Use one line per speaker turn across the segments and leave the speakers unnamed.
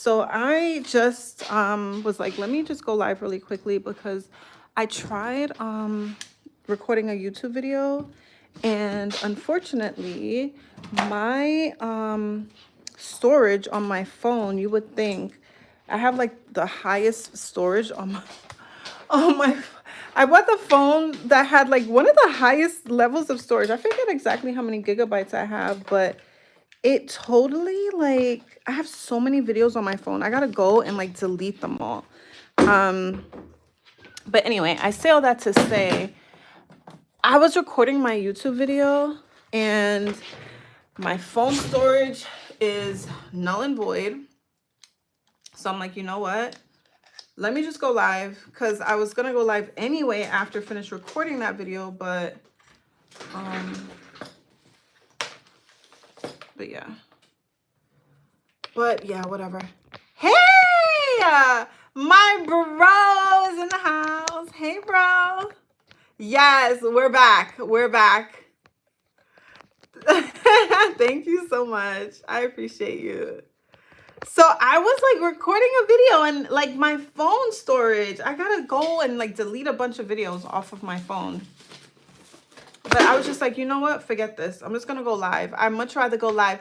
So I just was like, let me just go live really quickly because I tried recording a YouTube video, and unfortunately my storage on my phone, you would think I have like the highest storage on my on my I bought the phone that had like one of the highest levels of storage. I forget exactly how many gigabytes I have, but it totally, like, I have so many videos on my phone. I gotta go and like delete them all. Um, but anyway, I say all that to say I was recording my YouTube video and my phone storage is null and void. So I'm like, you know what? Let me just go live, because I was gonna go live anyway after finish recording that video, but yeah. But yeah, whatever. Hey, my bro is in the house. Hey, bro. Yes, we're back. We're back. Thank you so much. I appreciate you. So I was like recording a video and like my phone storage, I gotta go and like delete a bunch of videos off of my phone. But I was just like, you know what? Forget this. I'm just gonna go live. I'd much rather go live.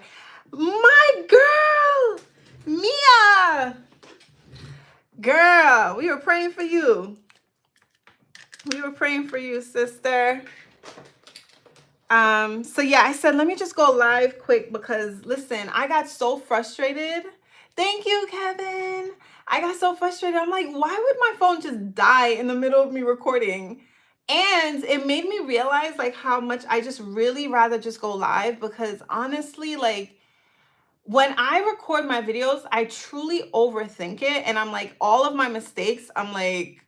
My girl, Mia. Girl, we were praying for you. We were praying for you, sister. So yeah, I said, let me just go live quick because listen, I got so frustrated. Thank you, Kevin. I got so frustrated. I'm like, why would my phone just die in the middle of me recording? And it made me realize like how much I just really rather just go live, because honestly, like when I record my videos, I truly overthink it. And I'm like, all of my mistakes, I'm like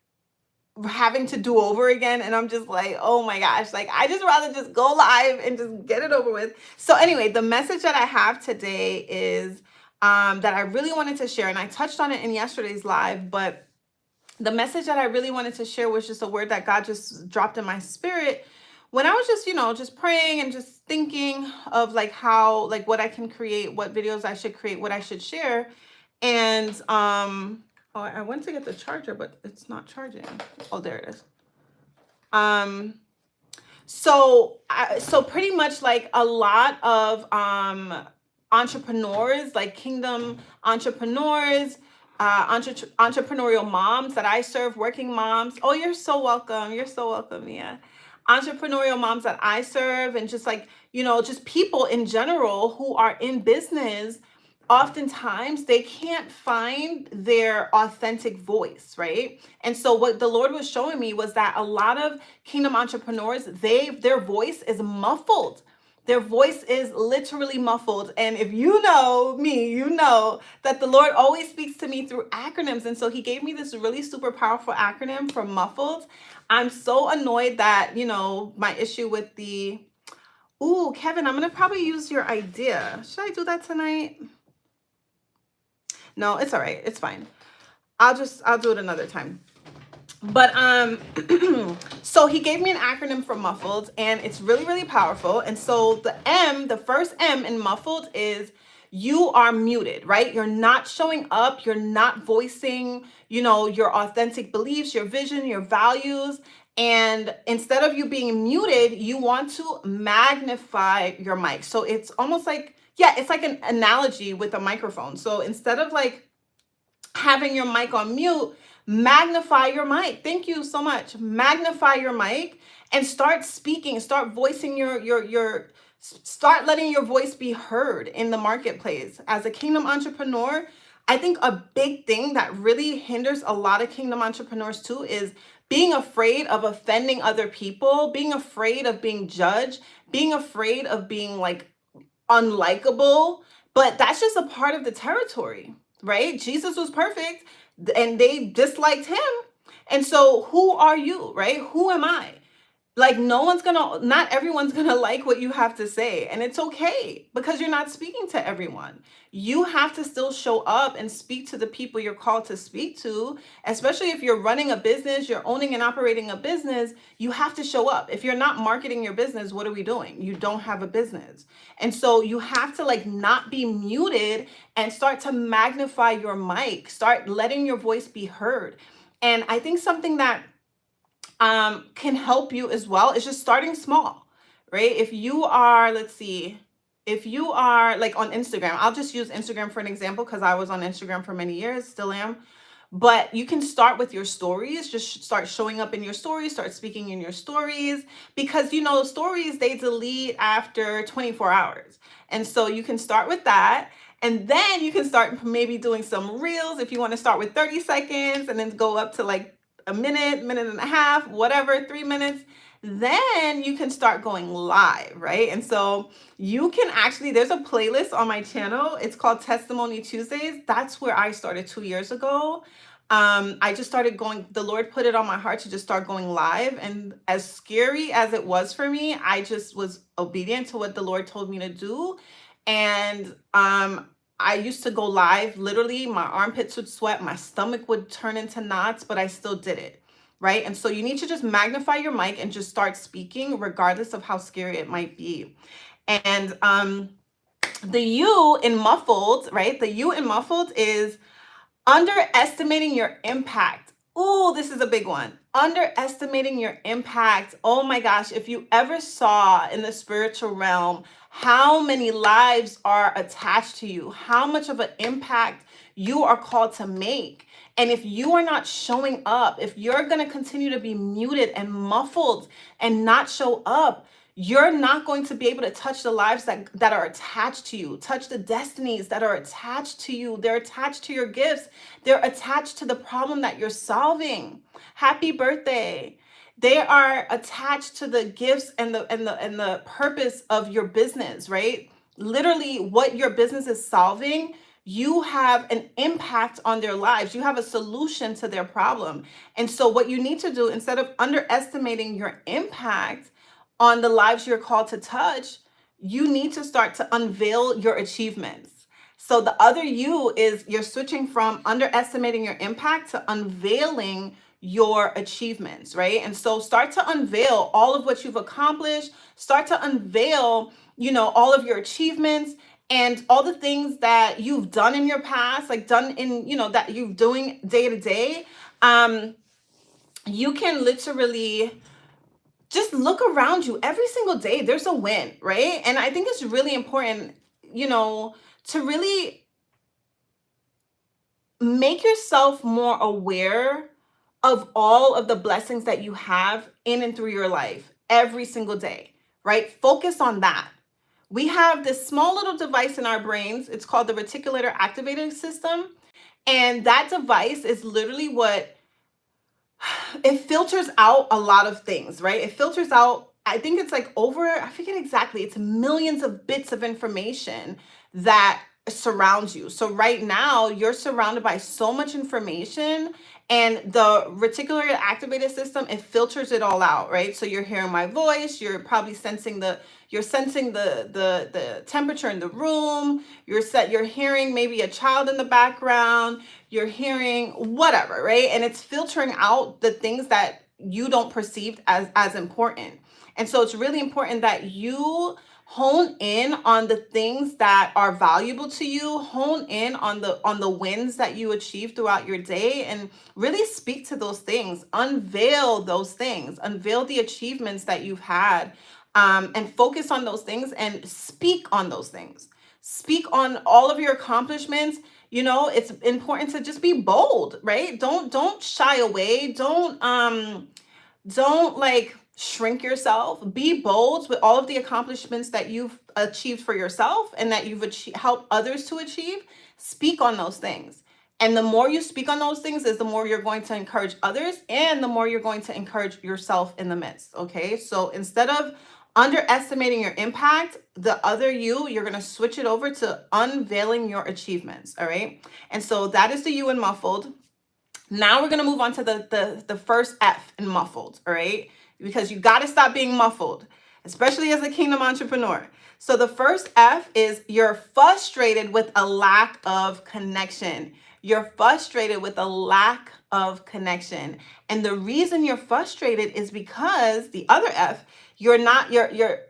having to do over again. And I'm just like, oh my gosh, like I just rather just go live and just get it over with. So anyway, the message that I have today is that I really wanted to share, and I touched on it in yesterday's live, but the message that I really wanted to share was just a word that God just dropped in my spirit when I was just, just praying and just thinking of like how, like what I can create, what videos I should create, what I should share. And oh, I went to get the charger, but it's not charging. Oh, there it is. So pretty much like a lot of entrepreneurs, like kingdom entrepreneurs, entrepreneurial moms that I serve, working moms. Oh, you're so welcome. You're so welcome, Mia. Entrepreneurial moms that I serve, and just like, just people in general who are in business, oftentimes they can't find their authentic voice, right? And so what the Lord was showing me was that a lot of kingdom entrepreneurs, their voice is muffled. Their voice is literally muffled. And if you know me, you know that the Lord always speaks to me through acronyms. And so he gave me this really super powerful acronym for muffled. I'm so annoyed that, my issue with the, ooh, Kevin, I'm going to probably use your idea. Should I do that tonight? No, it's all right. It's fine. I'll do it another time. But so he gave me an acronym for muffled, and it's really, really powerful. And so the first M in muffled is you are muted, right? You're not showing up. You're not voicing, your authentic beliefs, your vision, your values. And instead of you being muted, you want to magnify your mic. So it's almost like, yeah, it's like an analogy with a microphone. So instead of like having your mic on mute, magnify your mic. Thank you so much. Magnify your mic and start speaking, start voicing start letting your voice be heard in the marketplace. As a kingdom entrepreneur, I think a big thing that really hinders a lot of kingdom entrepreneurs too is being afraid of offending other people, being afraid of being judged, being afraid of being like unlikable. But that's just a part of the territory, right? Jesus was perfect and they disliked him. And so who are you, right? Who am I? Like not everyone's gonna like what you have to say, and it's okay because you're not speaking to everyone. You have to still show up and speak to the people you're called to speak to, especially if you're running a business, you're owning and operating a business. You have to show up. If you're not marketing your business, what are we doing? You don't have a business. And so you have to like not be muted and start to magnify your mic, start letting your voice be heard. And I think something that can help you as well is just starting small, right? If you are, let's see, if you are like on Instagram, I'll just use Instagram for an example because I was on Instagram for many years, still am. But you can start with your stories, just start showing up in your stories, start speaking in your stories, because you know, stories, they delete after 24 hours. And so you can start with that. And then you can start maybe doing some reels if you want to start with 30 seconds and then go up to like a minute, minute and a half, whatever, 3 minutes. Then you can start going live, right? And so you can actually, there's a playlist on my channel. It's called Testimony Tuesdays. That's where I started 2 years ago. I just started going, the Lord put it on my heart to just start going live. And as scary as it was for me, I just was obedient to what the Lord told me to do. And I used to go live, literally my armpits would sweat, my stomach would turn into knots, but I still did it, right? And so you need to just magnify your mic and just start speaking regardless of how scary it might be. And the U in muffled, right? The U in muffled is underestimating your impact. Oh, this is a big one. Underestimating your impact. Oh my gosh, if you ever saw in the spiritual realm how many lives are attached to you, how much of an impact you are called to make. And if you are not showing up, if you're going to continue to be muted and muffled and not show up, you're not going to be able to touch the lives that are attached to you, touch the destinies that are attached to you. They're attached to your gifts. They're attached to the problem that you're solving. Happy birthday. They are attached to the gifts and the purpose of your business, right? Literally what your business is solving, you have an impact on their lives. You have a solution to their problem. And so what you need to do, instead of underestimating your impact on the lives you're called to touch, you need to start to unveil your achievements. So the other U is you're switching from underestimating your impact to unveiling your achievements, right? And so start to unveil all of what you've accomplished, start to unveil, you know, all of your achievements and all the things that you've done in your past, like done in, you know, that you're doing day to day. You can literally just look around you every single day. There's a win, right? And I think it's really important, you know, to really make yourself more aware of all of the blessings that you have in and through your life every single day, right? Focus on that. We have this small little device in our brains. It's called the reticular activating system. And that device is literally what it filters out a lot of things, right? It filters out, I think it's like I forget exactly, it's millions of bits of information that surrounds you. So right now you're surrounded by so much information, and the reticular activated system, it filters it all out, right? So you're hearing my voice, you're probably sensing the temperature in the room, you're hearing maybe a child in the background, you're hearing whatever, right? And it's filtering out the things that you don't perceive as important. And so it's really important that you hone in on the things that are valuable to you, hone in on the wins that you achieve throughout your day, and really speak to those things, unveil those things, unveil the achievements that you've had, and focus on those things and speak on those things. Speak on all of your accomplishments. You know, it's important to just be bold, right? Don't shy away. Don't like shrink yourself. Be bold with all of the accomplishments that you've achieved for yourself and that you've helped others to achieve. Speak on those things. And the more you speak on those things is the more you're going to encourage others, and the more you're going to encourage yourself in the midst. Okay. So instead of underestimating your impact, the other you're going to switch it over to unveiling your achievements. All right. And so that is the U in muffled. Now we're going to move on to the first F in muffled. All right. because you got to stop being muffled, especially as a kingdom entrepreneur. So the first F is you're frustrated with a lack of connection. You're frustrated with a lack of connection. And the reason you're frustrated is because the other F, you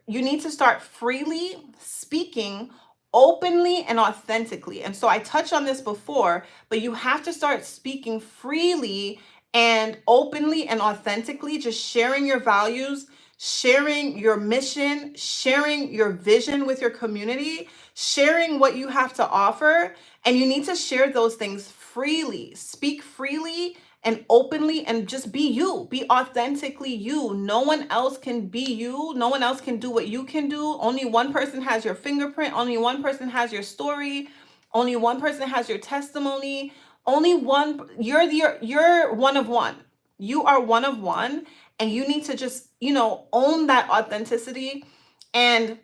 need to start freely speaking openly and authentically. And so I touched on this before, but you have to start speaking freely and openly and authentically, just sharing your values, sharing your mission, sharing your vision with your community, sharing what you have to offer. And you need to share those things freely. Speak freely and openly, and just be you. Be authentically you. No one else can be you. No one else can do what you can do. Only one person has your fingerprint. Only one person has your story. Only one person has your testimony. Only one. You're one of one. You are one of one, and you need to just, own that authenticity. And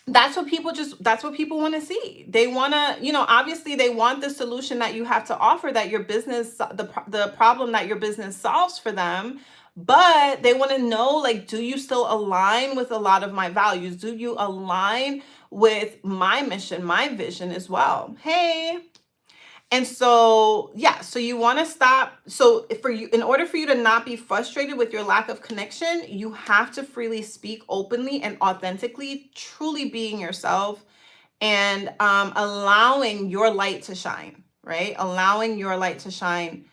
that's what people want to see. They want to, obviously they want the solution that you have to offer, that your business, the problem that your business solves for them. But they want to know, like, do you still align with a lot of my values? Do you align with my mission, my vision as well? Hey. And so, yeah, so you want to stop. So in order for you to not be frustrated with your lack of connection, you have to freely speak openly and authentically, truly being yourself, and allowing your light to shine, right? Allowing your light to shine.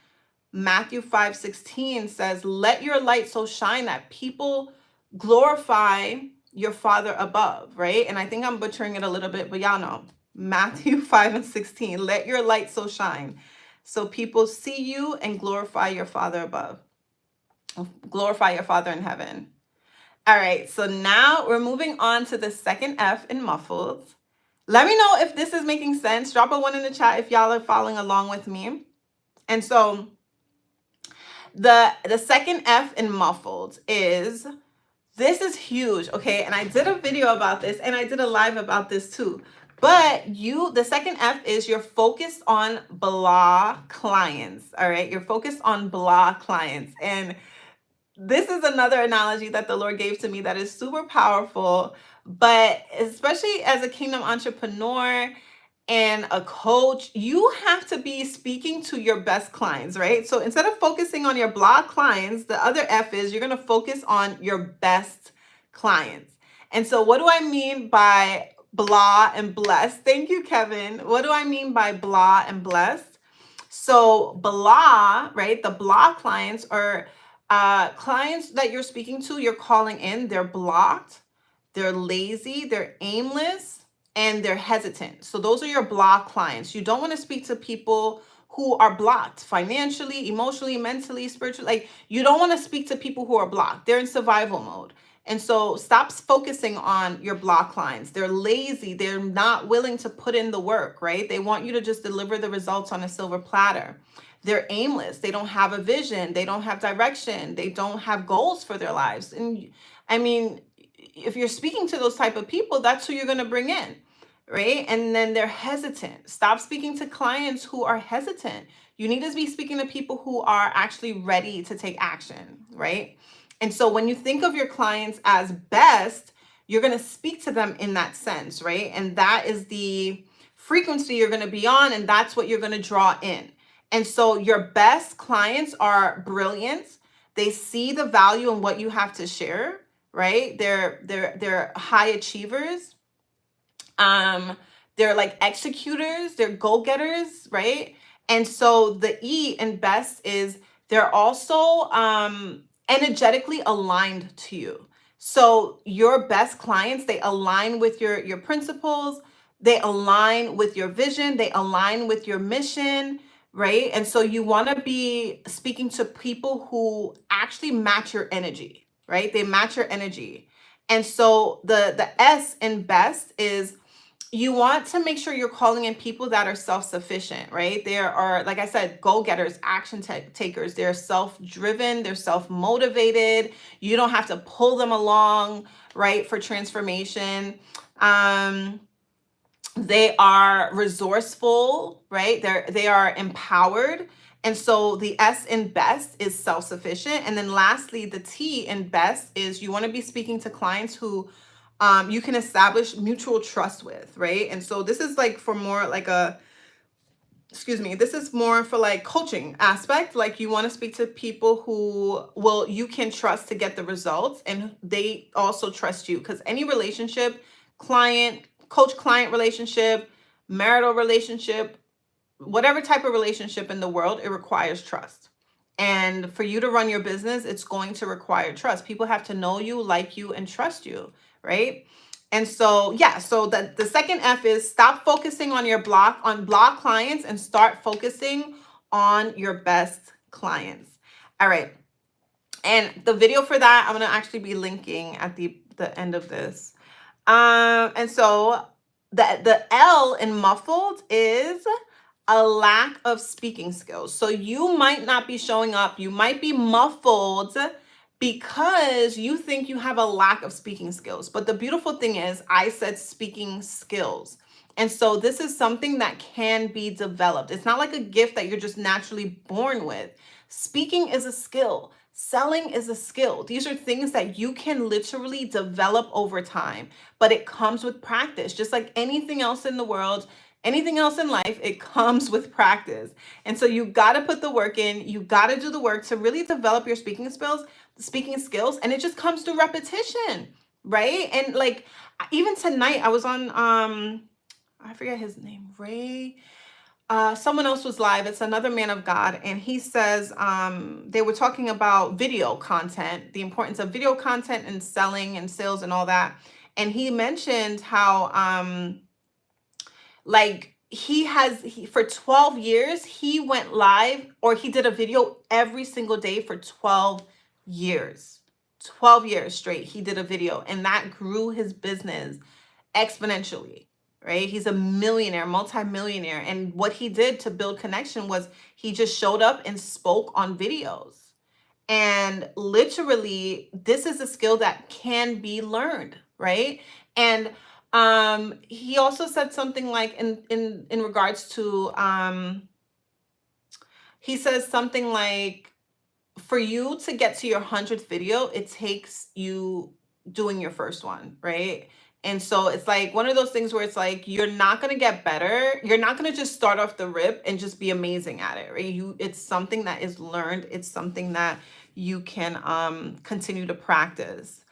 Matthew 5:16 says, let your light so shine that people glorify your Father above, right? And I think I'm butchering it a little bit, but y'all know. Matthew 5:16, let your light so shine so people see you and glorify your Father above. Glorify your Father in heaven. All right, so now we're moving on to the second F in MUFFLED. Let me know if this is making sense. Drop a 1 in the chat if y'all are following along with me. And so the second F in MUFFLED is, this is huge, okay? And I did a video about this, and I did a live about this too. But the second F is you're focused on blah clients, all right? You're focused on blah clients. And this is another analogy that the Lord gave to me that is super powerful, but especially as a kingdom entrepreneur and a coach, you have to be speaking to your best clients, right? So instead of focusing on your blah clients, the other F is you're going to focus on your best clients. And so what do I mean by blah and blessed? Thank you, Kevin. What do I mean by blah and blessed? So blah, right? The blah clients are clients that you're speaking to, you're calling in, they're blocked, they're lazy, they're aimless, and they're hesitant. So those are your blah clients. You don't want to speak to people who are blocked financially, emotionally, mentally, spiritually. Like, you don't want to speak to people who are blocked. They're in survival mode. And so stop focusing on your block clients. They're lazy. They're not willing to put in the work, right? They want you to just deliver the results on a silver platter. They're aimless. They don't have a vision. They don't have direction. They don't have goals for their lives. And I mean, if you're speaking to those type of people, that's who you're going to bring in, right? And then they're hesitant. Stop speaking to clients who are hesitant. You need to be speaking to people who are actually ready to take action, right? And so when you think of your clients as best, you're going to speak to them in that sense, right? And that is the frequency you're going to be on, and that's what you're going to draw in. And so your best clients are brilliant. They see the value in what you have to share, right? They're high achievers. They're like executors, they're go-getters, right? And so the E in best is they're also energetically aligned to you. So your best clients, they align with your principles, they align with your vision, they align with your mission, right? And so you want to be speaking to people who actually match your energy, right? They match your energy. And so the S in best is you want to make sure you're calling in people that are self-sufficient, right? There are, like I said, go-getters, action takers. They're self-driven, they're self-motivated. You don't have to pull them along, right, for transformation. They are resourceful, right? They are empowered. And so the S in best is self-sufficient. And then lastly, the T in best is you want to be speaking to clients who you can establish mutual trust with, right? And so this is like for more like a, excuse me, this is more for like coaching aspect. Like you want to speak to people who you can trust to get the results, and they also trust you, because any relationship, coach client relationship, marital relationship, whatever type of relationship in the world, it requires trust. And for you to run your business, it's going to require trust. People have to know you, like you, and trust you, right? And so, yeah, so the second F is stop focusing on your block clients and start focusing on your best clients. All right. And the video for that, I'm going to actually be linking at the end of this. And so the L in muffled is a lack of speaking skills. So you might not be showing up. You might be muffled because you think you have a lack of speaking skills. But the beautiful thing is, I said speaking skills. And so this is something that can be developed. It's not like a gift that you're just naturally born with. Speaking is a skill. Selling is a skill. These are things that you can literally develop over time, but it comes with practice. Just like anything else in the world, anything else in life, it comes with practice. And so you got to put the work in. You got to do the work to really develop your speaking skills, and it just comes through repetition, right? And like even tonight I was on I forget his name, Ray, someone else was live. It's another man of God, and he says they were talking about video content, the importance of video content and selling and sales and all that. And he mentioned how like he for 12 years he went live, or he did a video every single day for 12 years. 12 years straight he did a video, and that grew his business exponentially, right? He's a millionaire, multi-millionaire. And what he did to build connection was he just showed up and spoke on videos. And literally, this is a skill that can be learned, right? And he also said something like in regards to he says something like, for you to get to your 100th video, it takes you doing your first one, right? And so it's like one of those things where it's like, you're not going to get better. You're not going to just start off the rip and just be amazing at it, right? It's something that is learned. It's something that you can continue to practice.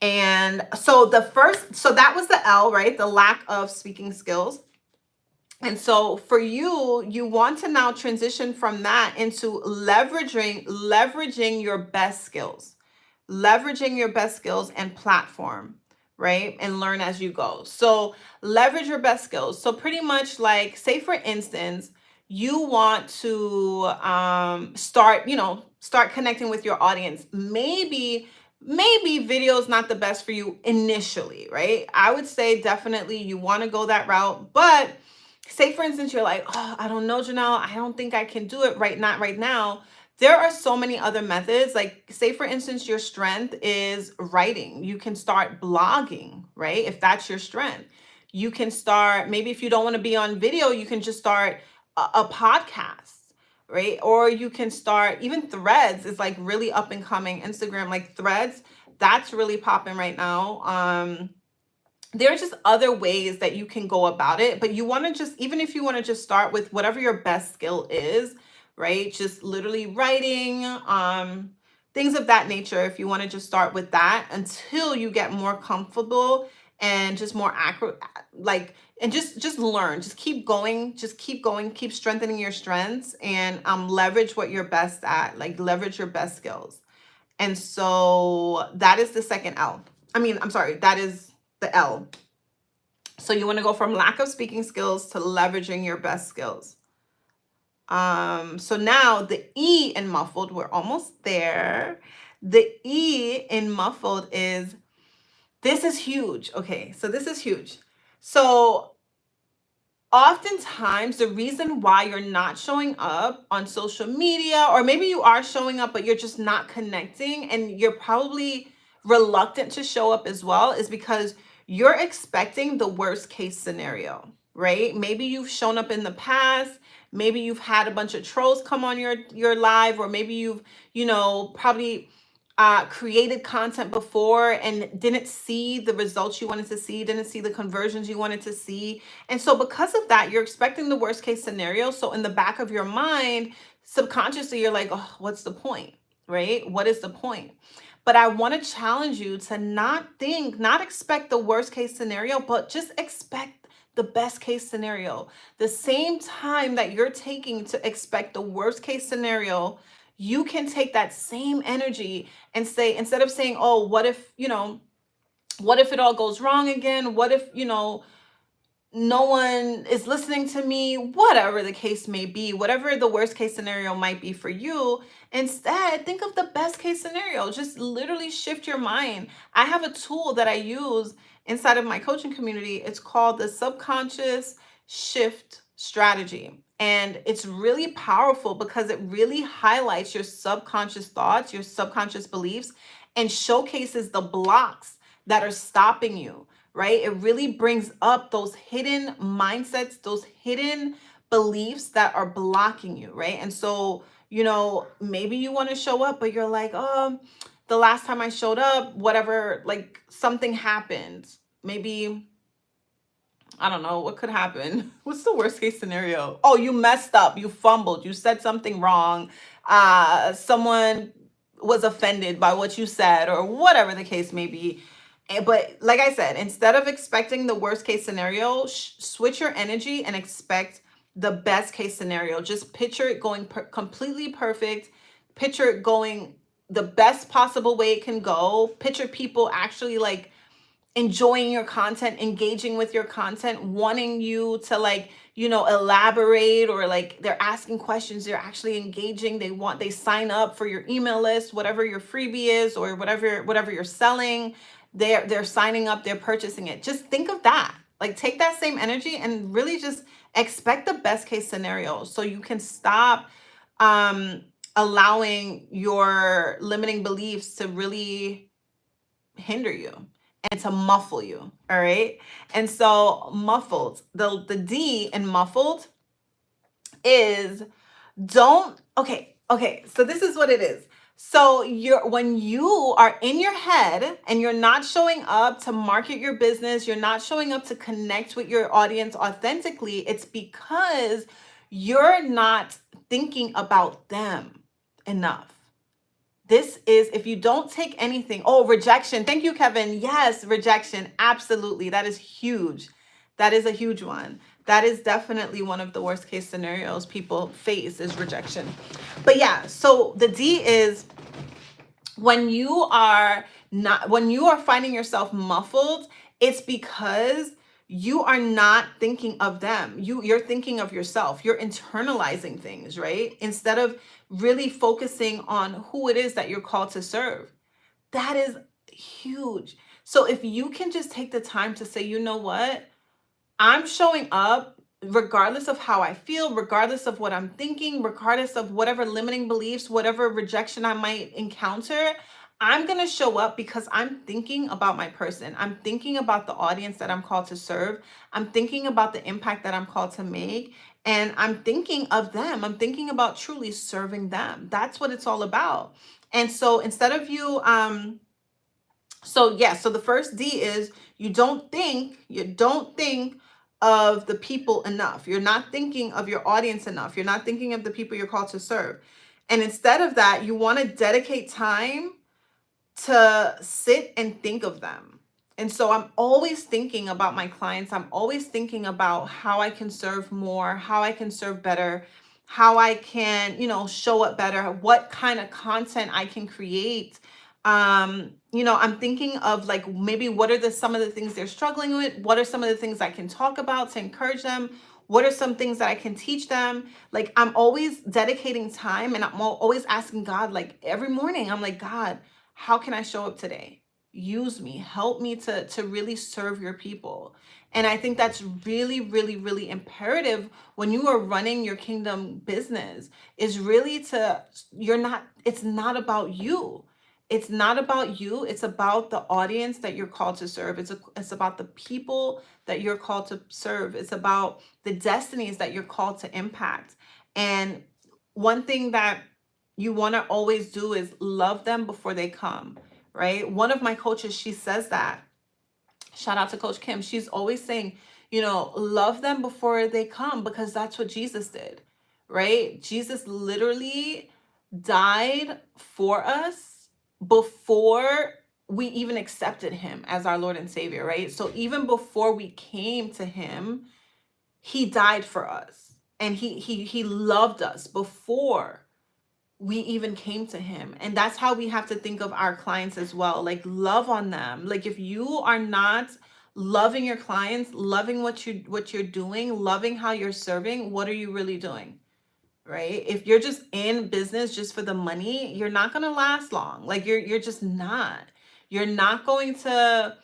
And so that was the L, right? The lack of speaking skills. And so for you want to now transition from that into leveraging your best skills, and platform, right? And learn as you go. So leverage your best skills. So pretty much like, say for instance, you want to start connecting with your audience. Maybe video is not the best for you initially, right? I would say definitely you want to go that route, but say for instance, you're like, oh, I don't know, Janelle, I don't think I can do it not right now. There are so many other methods. Like say for instance, your strength is writing. You can start blogging, right? If that's your strength, you can start, maybe if you don't want to be on video, you can just start a podcast, right? Or you can start, even Threads is like really up and coming. Instagram, like Threads, that's really popping right now. There are just other ways that you can go about it, but you want to just, even if you want to just start with whatever your best skill is, right? Just literally writing, things of that nature. If you want to just start with that until you get more comfortable and just more accurate, like, and just learn, just keep going, keep strengthening your strengths, and leverage what you're best at, like leverage your best skills. And so that is the second L. That is the L. So you want to go from lack of speaking skills to leveraging your best skills. So now the E in muffled, we're almost there. The E in muffled is, this is huge. Okay, so this is huge. So oftentimes the reason why you're not showing up on social media, or maybe you are showing up, but you're just not connecting, and you're probably reluctant to show up as well, is because you're expecting the worst case scenario, right? Maybe you've shown up in the past. maybe you've had a bunch of trolls come on your live, or maybe you've, probably created content before and didn't see the results you wanted to see, didn't see the conversions you wanted to see. And so because of that, you're expecting the worst case scenario. So in the back of your mind, subconsciously, you're like, oh, what's the point, right? What is the point? But I want to challenge you to not expect the worst case scenario, but just expect the best case scenario. The same time that you're taking to expect the worst case scenario, you can take that same energy and say, instead of saying, oh, what if it all goes wrong again? What if, no one is listening to me, whatever the case may be, whatever the worst case scenario might be for you. Instead, think of the best case scenario. Just literally shift your mind. I have a tool that I use inside of my coaching community. It's called the subconscious shift strategy. And it's really powerful because it really highlights your subconscious thoughts, your subconscious beliefs, and showcases the blocks that are stopping you, right? It really brings up those hidden mindsets, those hidden beliefs that are blocking you, right? And so, maybe you want to show up, but you're like, oh, the last time I showed up, whatever, like something happened. Maybe, I don't know, what could happen? What's the worst case scenario? Oh, you messed up, you fumbled, you said something wrong. Someone was offended by what you said, or whatever the case may be. But like I said, instead of expecting the worst case scenario, switch your energy and expect the best case scenario. Just picture it going completely perfect. Picture it going the best possible way it can go. Picture people actually like enjoying your content, engaging with your content, wanting you to elaborate, or like they're asking questions, they're actually engaging, they sign up for your email list, whatever your freebie is, or whatever you're selling, they're signing up, they're purchasing it. Just think of that. Like, take that same energy and really just expect the best case scenario, so you can stop allowing your limiting beliefs to really hinder you and to muffle you. All right. And so muffled, the D in muffled is okay. So this is what it is. So when you are in your head and you're not showing up to market your business, you're not showing up to connect with your audience authentically, it's because you're not thinking about them enough. This is, if you don't take anything, rejection. Thank you, Kevin. Yes, rejection. Absolutely. That is huge. That is a huge one. That is definitely one of the worst case scenarios people face, is rejection. But yeah, so the D is when you are finding yourself muffled, it's because you are not thinking of them. You're thinking of yourself. You're internalizing things, right? Instead of really focusing on who it is that you're called to serve. That is huge. So if you can just take the time to say, you know what? I'm showing up regardless of how I feel, regardless of what I'm thinking, regardless of whatever limiting beliefs, whatever rejection I might encounter. I'm going to show up because I'm thinking about my person. I'm thinking about the audience that I'm called to serve. I'm thinking about the impact that I'm called to make. And I'm thinking of them. I'm thinking about truly serving them. That's what it's all about. And so instead of you, so the first D is you don't think of the people enough. You're not thinking of your audience enough. You're not thinking of the people you're called to serve. And instead of that, you want to dedicate time to sit and think of them. And so I'm always thinking about my clients. I'm always thinking about how I can serve more, how I can serve better, how I can, show up better, what kind of content I can create. I'm thinking of like, maybe what are some of the things they're struggling with? What are some of the things I can talk about to encourage them? What are some things that I can teach them? Like, I'm always dedicating time, and I'm always asking God, like every morning, I'm like, God, how can I show up today? Use me, help me to really serve your people. And I think that's really, really, really imperative when you are running your kingdom business, is really it's not about you. It's not about you. It's about the audience that you're called to serve. It's about the people that you're called to serve. It's about the destinies that you're called to impact. And one thing that you want to always do is love them before they come, right? One of my coaches, she says that. Shout out to Coach Kim. She's always saying, love them before they come, because that's what Jesus did, right? Jesus literally died for us before we even accepted him as our Lord and Savior, right? So even before we came to him, he died for us, and he loved us before we even came to him. And that's how we have to think of our clients as well. Like, love on them. Like, if you are not loving your clients, loving what you're doing, loving how you're serving, what are you really doing? Right? If you're just in business just for the money, you're not going to last long. Like, you're just not. You're not going to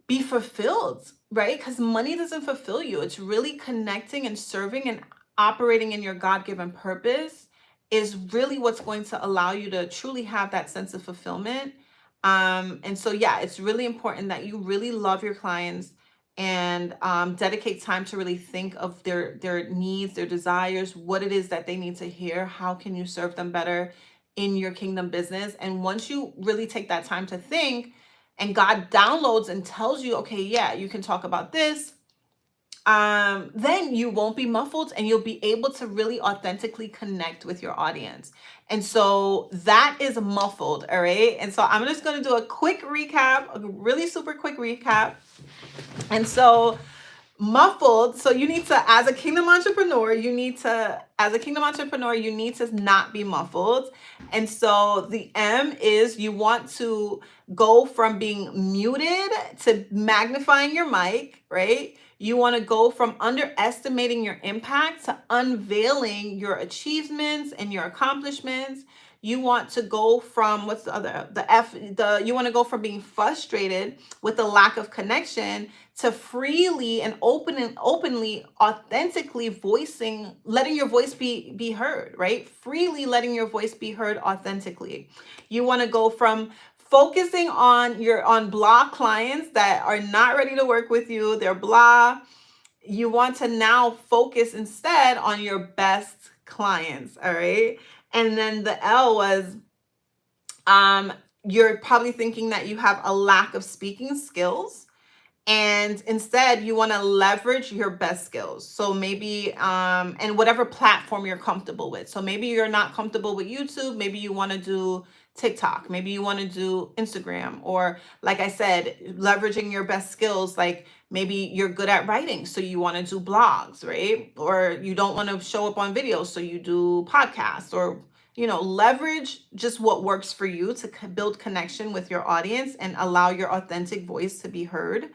be fulfilled, right? Because money doesn't fulfill you. It's really connecting and serving and operating in your God-given purpose is really what's going to allow you to truly have that sense of fulfillment. And so, yeah, it's really important that you really love your clients and dedicate time to really think of their needs, their desires, what it is that they need to hear. How can you serve them better in your kingdom business? And once you really take that time to think, and God downloads and tells you, okay, yeah, you can talk about this, then you won't be muffled, and you'll be able to really authentically connect with your audience. And so that is muffled, all right? And so I'm just going to do a quick recap, a really super quick recap. And so muffled, so you need to, as a kingdom entrepreneur, you need to not be muffled. And so the M is, you want to go from being muted to magnifying your mic, right? You want to go from underestimating your impact to unveiling your achievements and your accomplishments. You want to go from, what's the other, you want to go from being frustrated with the lack of connection to freely and openly, authentically letting your voice be heard, right? Freely letting your voice be heard authentically. You want to go from focusing on blah clients that are not ready to work with you, they're blah. You want to now focus instead on your best clients, all right? And then the L was, you're probably thinking that you have a lack of speaking skills, and instead you want to leverage your best skills. So maybe and whatever platform you're comfortable with. So maybe you're not comfortable with YouTube, maybe you want to do TikTok, maybe you want to do Instagram, or like I said, leveraging your best skills. Like maybe you're good at writing, so you want to do blogs, right? Or you don't want to show up on videos, so you do podcasts, or leverage just what works for you to build connection with your audience and allow your authentic voice to be heard.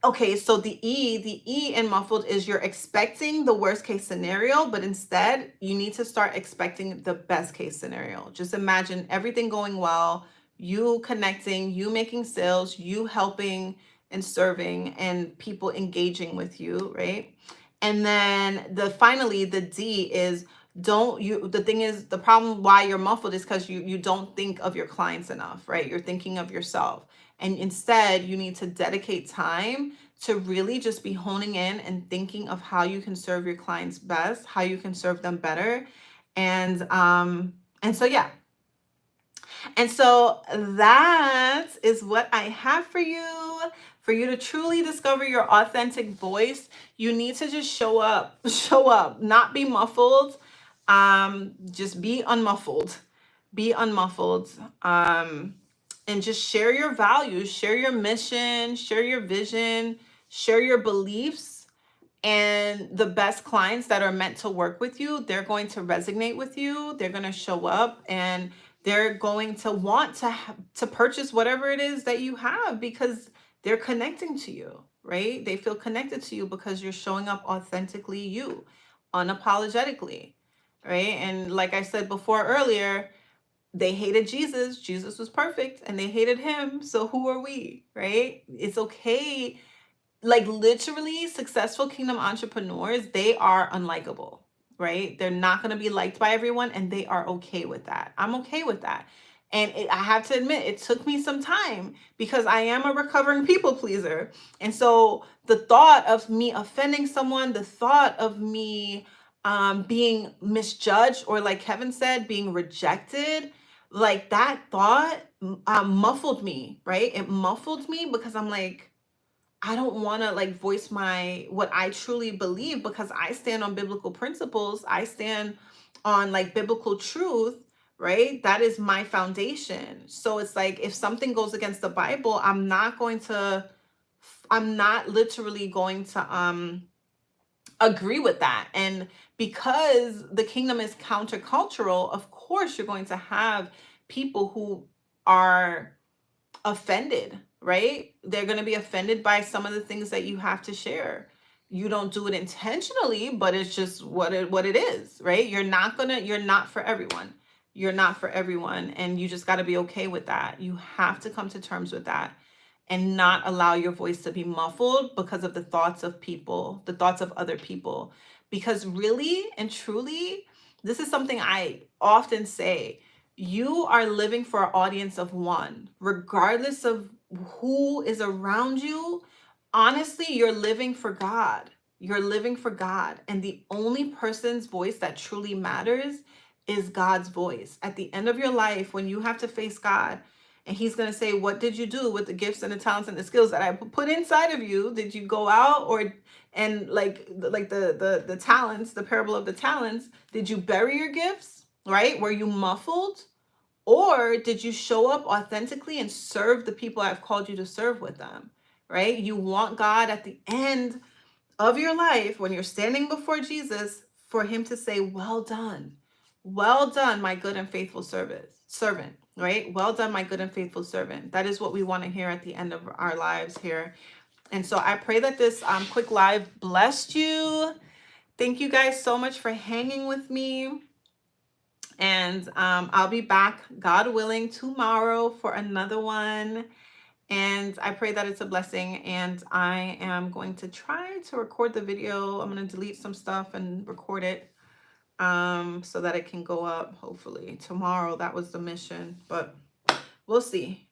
Okay, so the E in muffled is, you're expecting the worst case scenario, but instead you need to start expecting the best case scenario. Just imagine everything going well, you connecting, you making sales, you helping and serving, and people engaging with you, right? And then finally the D is, the problem why you're muffled is because you don't think of your clients enough, right? You're thinking of yourself. And instead, you need to dedicate time to really just be honing in and thinking of how you can serve your clients best, how you can serve them better. And so, yeah. And so that is what I have for you. For you to truly discover your authentic voice, you need to just show up, not be muffled. Just be unmuffled, and just share your values, share your mission, share your vision, share your beliefs. And the best clients that are meant to work with you, they're going to resonate with you. They're going to show up, and they're going to want to purchase whatever it is that you have, because they're connecting to you, right? They feel connected to you because you're showing up authentically, you, unapologetically, right? And like I said before earlier, they hated Jesus. Jesus was perfect, and they hated him. So who are we, right? It's okay. Like, literally, successful kingdom entrepreneurs, they are unlikable, right? They're not going to be liked by everyone, and they are okay with that. I'm okay with that. And I have to admit, it took me some time because I am a recovering people pleaser. And so the thought of me offending someone, the thought of me being misjudged, or like Kevin said, being rejected, like that thought muffled me, right? It muffled me because I'm like, I don't want to like voice what I truly believe, because I stand on biblical principles. I stand on like biblical truth, right? That is my foundation. So it's like, if something goes against the Bible, I'm not literally going to agree with that. And because the kingdom is countercultural, of course you're going to have people who are offended, right? They're going to be offended by some of the things that you have to share. You don't do it intentionally, but it's just what it is, right? You're not for everyone. You're not for everyone, and you just got to be okay with that. You have to come to terms with that and not allow your voice to be muffled because of the thoughts of people, the thoughts of other people. Because really and truly, this is something I often say. You are living for an audience of one, regardless of who is around you. Honestly, you're living for God. You're living for God. And the only person's voice that truly matters is God's voice. At the end of your life, when you have to face God, and he's going to say, what did you do with the gifts and the talents and the skills that I put inside of you? Did you go out, and like the talents, the parable of the talents, did you bury your gifts, right? Were you muffled? Or did you show up authentically and serve the people I've called you to serve with them, right? You want God at the end of your life, when you're standing before Jesus, for him to say, well done, my good and faithful servant, right? Well done, my good and faithful servant. That is what we want to hear at the end of our lives here. And so I pray that this quick live blessed you. Thank you guys so much for hanging with me. And I'll be back, God willing, tomorrow for another one. And I pray that it's a blessing. And I am going to try to record the video. I'm going to delete some stuff and record it so that it can go up hopefully tomorrow. That was the mission, but we'll see.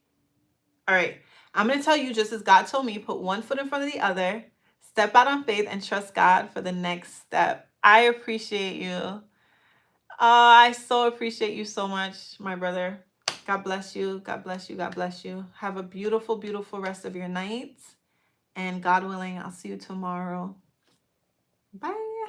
All right. I'm going to tell you, just as God told me, put one foot in front of the other, step out on faith, and trust God for the next step. I appreciate you. I so appreciate you so much, my brother. God bless you. God bless you. God bless you. Have a beautiful, beautiful rest of your night. And God willing, I'll see you tomorrow. Bye.